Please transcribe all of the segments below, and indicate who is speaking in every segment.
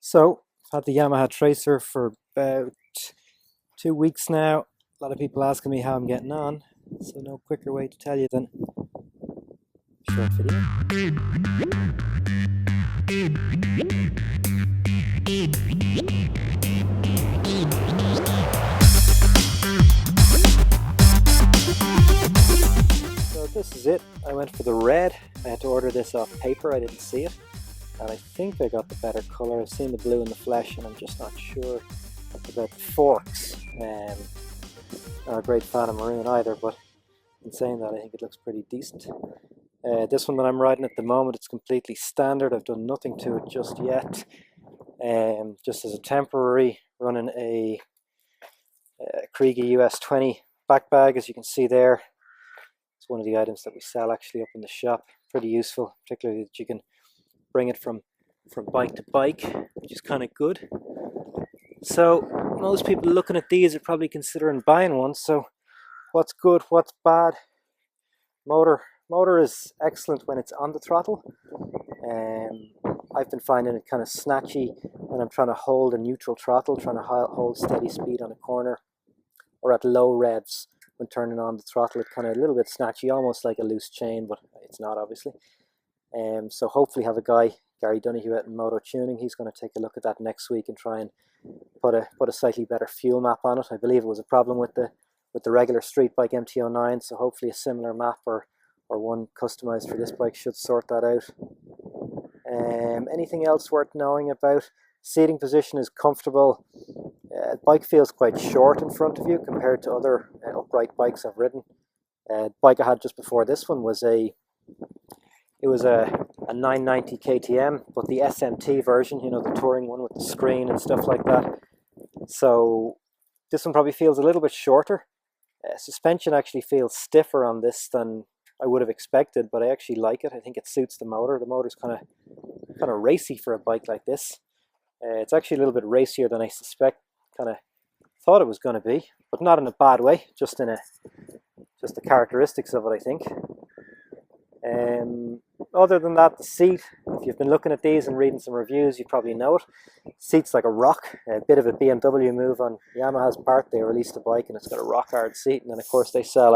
Speaker 1: So, I've had the Yamaha Tracer for about 2 weeks now. A lot of people asking me how I'm getting on, so no quicker way to tell you than a short video. So this is it. I went for the red. I had to order this off paper, I didn't see it. And I think I got the better colour. I've seen the blue in the flesh and I'm just not sure about the forks. Not a great fan of maroon either, but in saying that I think it looks pretty decent. This one that I'm riding at the moment, it's completely standard. I've done nothing to it just yet. Just as a temporary, running a Kriege US 20 back bag, as you can see there. It's one of the items that we sell actually up in the shop. Pretty useful, particularly that you can bring it from bike to bike, which is kind of good. So most people looking at these are probably considering buying one. So what's good, what's bad? Motor is excellent when it's on the throttle. I've been finding it kind of snatchy when I'm trying to hold a neutral throttle, trying to hold steady speed on a corner, or at low revs when turning on the throttle. It's kind of a little bit snatchy, almost like a loose chain, but it's not obviously. So hopefully have a guy, Gary Donoghue at Moto Tuning. He's going to take a look at that next week and try and put a slightly better fuel map on it. I believe it was a problem with the regular street bike MT-09, so hopefully a similar map or one customized for this bike should sort that out. Anything else worth knowing about? Seating position is comfortable. Bike feels quite short in front of you compared to other upright bikes I've ridden. The bike I had just before this one was a 990 KTM, but the SMT version, you know, the touring one with the screen and stuff like that. So this one probably feels a little bit shorter. Suspension actually feels stiffer on this than I would have expected, but I actually like it. I think it suits the motor. The motor's kind of racy for a bike like this. It's actually a little bit racier than I thought it was going to be, but not in a bad way. Just the characteristics of it, I think. Other than that, the seat, if you've been looking at these and reading some reviews, you probably know it. Seat's like a rock, a bit of a BMW move on Yamaha's part. They released a bike and it's got a rock hard seat, and then of course they sell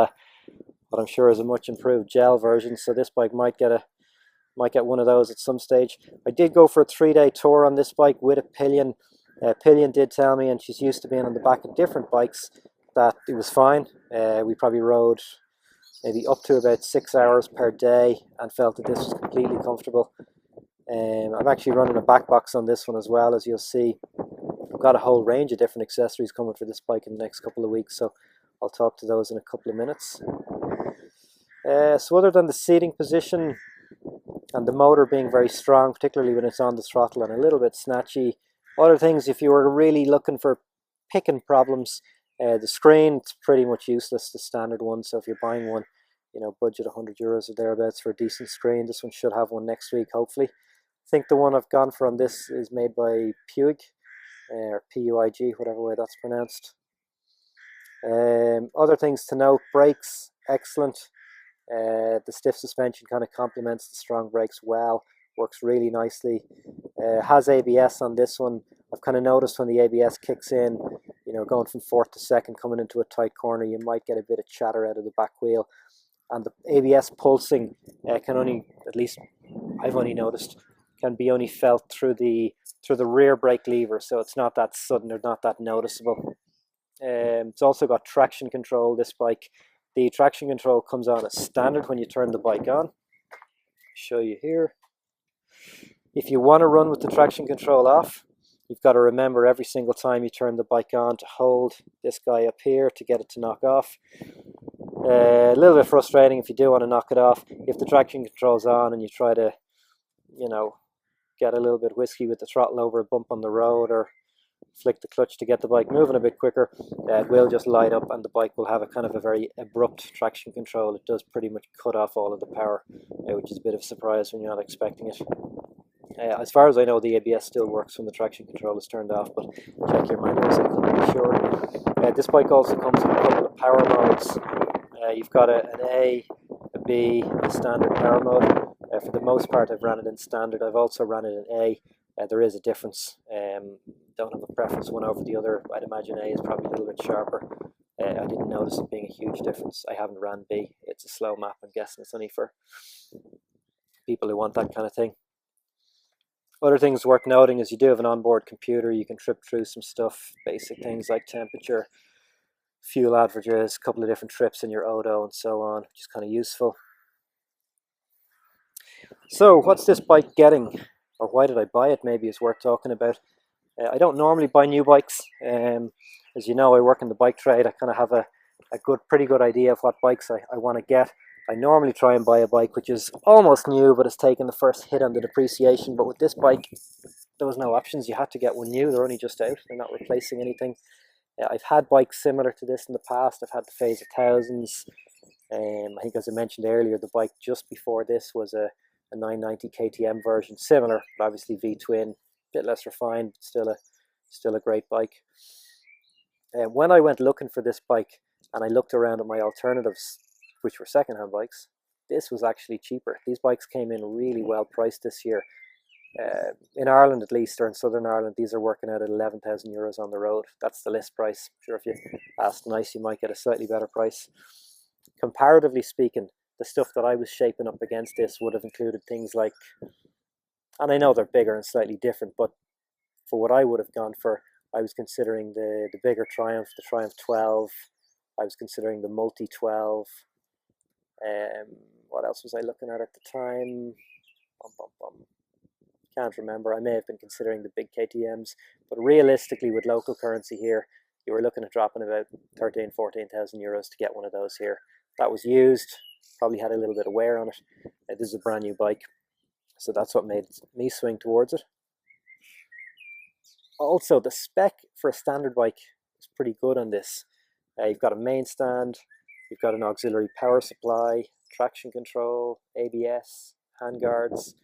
Speaker 1: what I'm sure is a much improved gel version, so this bike might get one of those at some stage. I did go for a 3-day tour on this bike with a Pillion. Pillion did tell me, and she's used to being on the back of different bikes, that it was fine. We probably rode maybe up to about 6 hours per day and felt that this was completely comfortable. I'm actually running a back box on this one as well, as you'll see. I've got a whole range of different accessories coming for this bike in the next couple of weeks, so I'll talk to those in a couple of minutes. So other than the seating position and the motor being very strong, particularly when it's on the throttle, and a little bit snatchy, other things, if you were really looking for picking problems, the screen, it's pretty much useless, the standard one. So if you're buying one, you know, budget €100 or thereabouts for a decent screen. This one should have one next week, hopefully. I think the one I've gone for on this is made by Puig, or Puig, whatever way that's pronounced. Other things to note: brakes, excellent. The stiff suspension kind of complements the strong brakes well, works really nicely. Has ABS on this one. I've kind of noticed when the ABS kicks in, you know, going from fourth to second, coming into a tight corner, you might get a bit of chatter out of the back wheel. And the ABS pulsing can only, at least I've only noticed, can be only felt through the rear brake lever, so it's not that sudden or not that noticeable. It's also got traction control, this bike. The traction control comes on as standard when you turn the bike on. I'll show you here. If you want to run with the traction control off, you've got to remember every single time you turn the bike on to hold this guy up here to get it to knock off. A little bit frustrating if you do want to knock it off. If the traction control's on and you try to, you know, get a little bit whisky with the throttle over a bump on the road, or flick the clutch to get the bike moving a bit quicker, it will just light up and the bike will have a kind of a very abrupt traction control. It does pretty much cut off all of the power, which is a bit of a surprise when you're not expecting it. As far as I know, the ABS still works when the traction control is turned off, but check your manuals, I couldn't be sure. This bike also comes in a couple of power modes. You've got an A, a B, and a standard power mode. For the most part, I've ran it in standard. I've also ran it in A, there is a difference. Don't have a preference one over the other. I'd imagine A is probably a little bit sharper. I didn't notice it being a huge difference. I haven't ran B. It's a slow map. I'm guessing it's only for people who want that kind of thing. Other things worth noting is you do have an onboard computer. You can trip through some stuff, basic things like temperature, fuel averages, a couple of different trips in your Odo and so on, which is kind of useful. So what's this bike getting, or why did I buy it, maybe is worth talking about. I don't normally buy new bikes. As you know, I work in the bike trade. I kind of have a pretty good idea of what bikes I want to get. I normally try and buy a bike which is almost new but has taken the first hit on the depreciation. But with this bike, there was no options. You had to get one new. They're only just out. They're not replacing anything. I've had bikes similar to this in the past. I've had the Phase 1000s. I think, as I mentioned earlier, the bike just before this was a 990 KTM version, similar, but obviously V-twin, a bit less refined, but still a great bike. When I went looking for this bike and I looked around at my alternatives, which were second-hand bikes, this was actually cheaper. These bikes came in really well priced this year. In Ireland, at least, or in Southern Ireland, these are working out at 11,000 euros on the road. That's the list price. I'm sure if you asked nice, you might get a slightly better price. Comparatively speaking, the stuff that I was shaping up against this would have included things like, and I know they're bigger and slightly different, but for what I would have gone for, I was considering the bigger Triumph, the Triumph 12. I was considering the Multi 12. What else was I looking at the time? Can't remember. I may have been considering the big KTMs, but realistically, with local currency here, you were looking at dropping about 13,000, 14,000 euros to get one of those here. That was used, probably had a little bit of wear on it. This is a brand new bike, so that's what made me swing towards it. Also, the spec for a standard bike is pretty good on this. You've got a main stand, you've got an auxiliary power supply, traction control, ABS, handguards,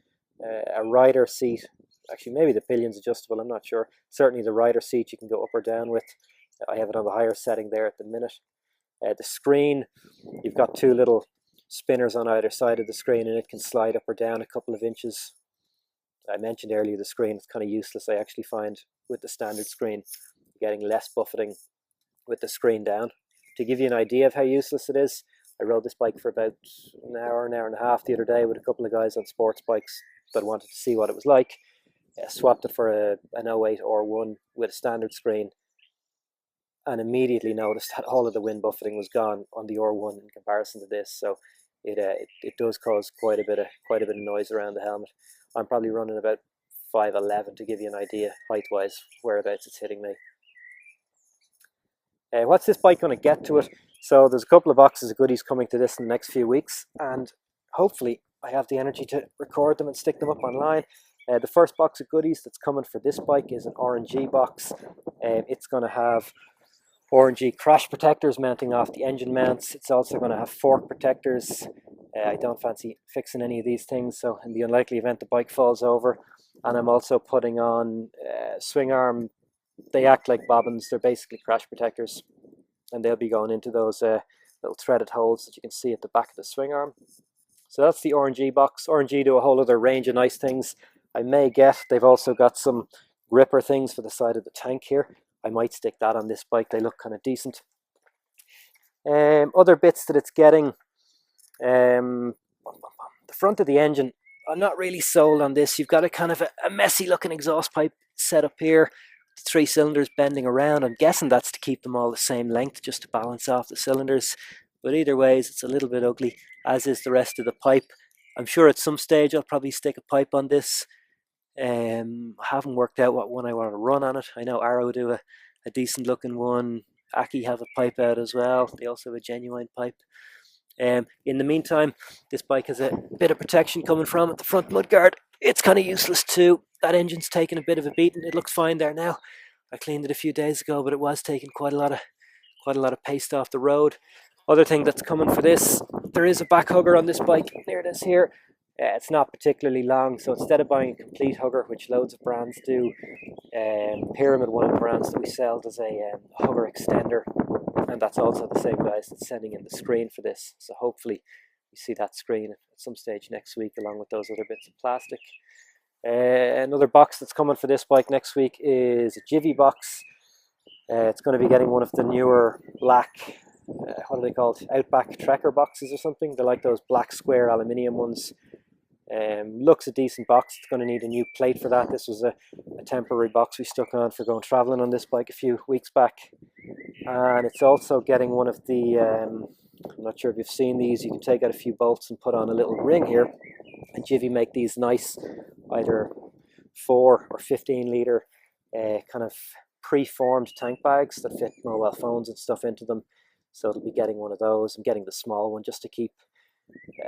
Speaker 1: a rider seat. Actually, maybe the pillion's adjustable, I'm not sure. Certainly the rider seat you can go up or down with. I have it on the higher setting there at the minute. The screen, you've got two little spinners on either side of the screen, and it can slide up or down a couple of inches. I mentioned earlier the screen is kind of useless. I actually find with the standard screen, getting less buffeting with the screen down. To give you an idea of how useless it is, I rode this bike for about an hour and a half the other day with a couple of guys on sports bikes that wanted to see what it was like. I swapped it for an 08 R1 with a standard screen, and immediately noticed that all of the wind buffeting was gone on the R1 in comparison to this. So it does cause quite a bit of noise around the helmet. I'm probably running about 5'11" to give you an idea height-wise whereabouts it's hitting me. What's this bike going to get to it? So there's a couple of boxes of goodies coming to this in the next few weeks, and hopefully I have the energy to record them and stick them up online. The first box of goodies that's coming for this bike is an RNG box. It's going to have RNG crash protectors mounting off the engine mounts. It's also going to have fork protectors. I don't fancy fixing any of these things, so in the unlikely event the bike falls over. And I'm also putting on swing arm. They act like bobbins. They're basically crash protectors, and they'll be going into those little threaded holes that you can see at the back of the swing arm. So that's the RNG box. RNG do a whole other range of nice things. They've also got some gripper things for the side of the tank here. I might stick that on this bike. They look kind of decent. Other bits that it's getting. The front of the engine, I'm not really sold on this. You've got a kind of a messy looking exhaust pipe set up here. 3 cylinders bending around. I'm guessing that's to keep them all the same length, just to balance off the cylinders. But either ways, it's a little bit ugly, as is the rest of the pipe. I'm sure at some stage I'll probably stick a pipe on this. I haven't worked out what one I want to run on it. I know Arrow do a decent looking one. Aki have a pipe out as well. They also have a genuine pipe. In the meantime, this bike has a bit of protection coming from it. The front mudguard, it's kind of useless too. That engine's taking a bit of a beating. It looks fine there now. I cleaned it a few days ago, but it was taking quite a lot of paste off the road. Other thing that's coming for this, there is a back hugger on this bike. There it is here. It's not particularly long, so instead of buying a complete hugger, which loads of brands do, Pyramid, one of the brands that we sell, does a hugger extender, and that's also the same guys that's sending in the screen for this. So hopefully we see that screen at some stage next week along with those other bits of plastic. Another box that's coming for this bike next week is a Jivy box. It's going to be getting one of the newer black, what are they called? Outback Trekker boxes or something. They're like those black square aluminium ones. Looks a decent box. It's going to need a new plate for that. This was a temporary box we stuck on for going traveling on this bike a few weeks back. And it's also getting one of the, I'm not sure if you've seen these, you can take out a few bolts and put on a little ring here. And Jivy make these nice either 4 or 15 litre kind of pre-formed tank bags that fit mobile phones and stuff into them. So it'll be getting one of those. I'm getting the small one just to keep,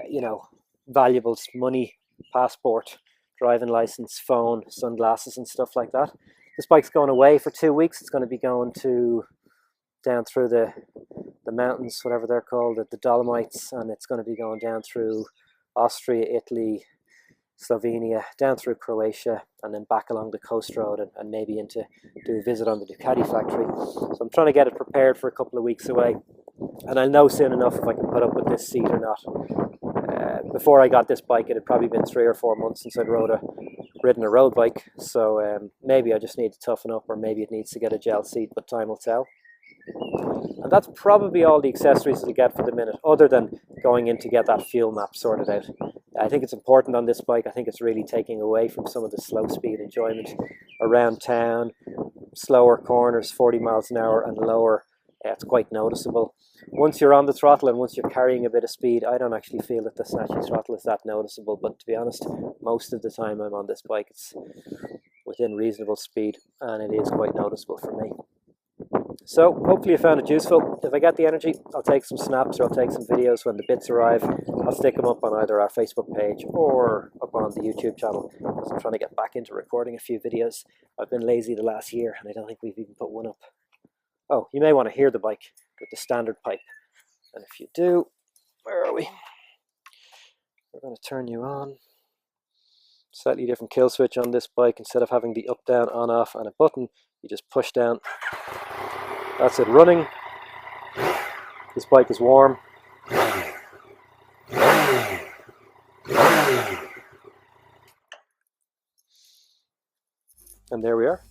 Speaker 1: you know, valuables, money, passport, driving license, phone, sunglasses and stuff like that. This bike's going away for 2 weeks. It's going to be going down through the mountains, whatever they're called, the Dolomites, and it's going to be going down through Austria, Italy, Slovenia, down through Croatia, and then back along the coast road and maybe into do a visit on the Ducati factory. So I'm trying to get it prepared for a couple of weeks away, and I'll know soon enough if I can put up with this seat or not. Before I got this bike, it had probably been 3 or 4 months since I'd ridden a road bike, so maybe I just need to toughen up, or maybe it needs to get a gel seat, but time will tell. And that's probably all the accessories to get for the minute, other than going in to get that fuel map sorted out. I think it's important on this bike. I think it's really taking away from some of the slow speed enjoyment around town. Slower corners, 40 miles an hour and lower, it's quite noticeable. Once you're on the throttle and once you're carrying a bit of speed, I don't actually feel that the snatchy throttle is that noticeable, but to be honest, most of the time I'm on this bike, it's within reasonable speed, and it is quite noticeable for me. So hopefully you found it useful. If I get the energy, I'll take some snaps or I'll take some videos when the bits arrive. I'll stick them up on either our Facebook page or up on the YouTube channel, because I'm trying to get back into recording a few videos. I've been lazy the last year and I don't think we've even put one up. Oh, you may want to hear the bike with the standard pipe. And if you do, where are we? We're going to turn you on. Slightly different kill switch on this bike. Instead of having the up, down, on, off and a button, you just push down. That's it running. This bike is warm. And there we are.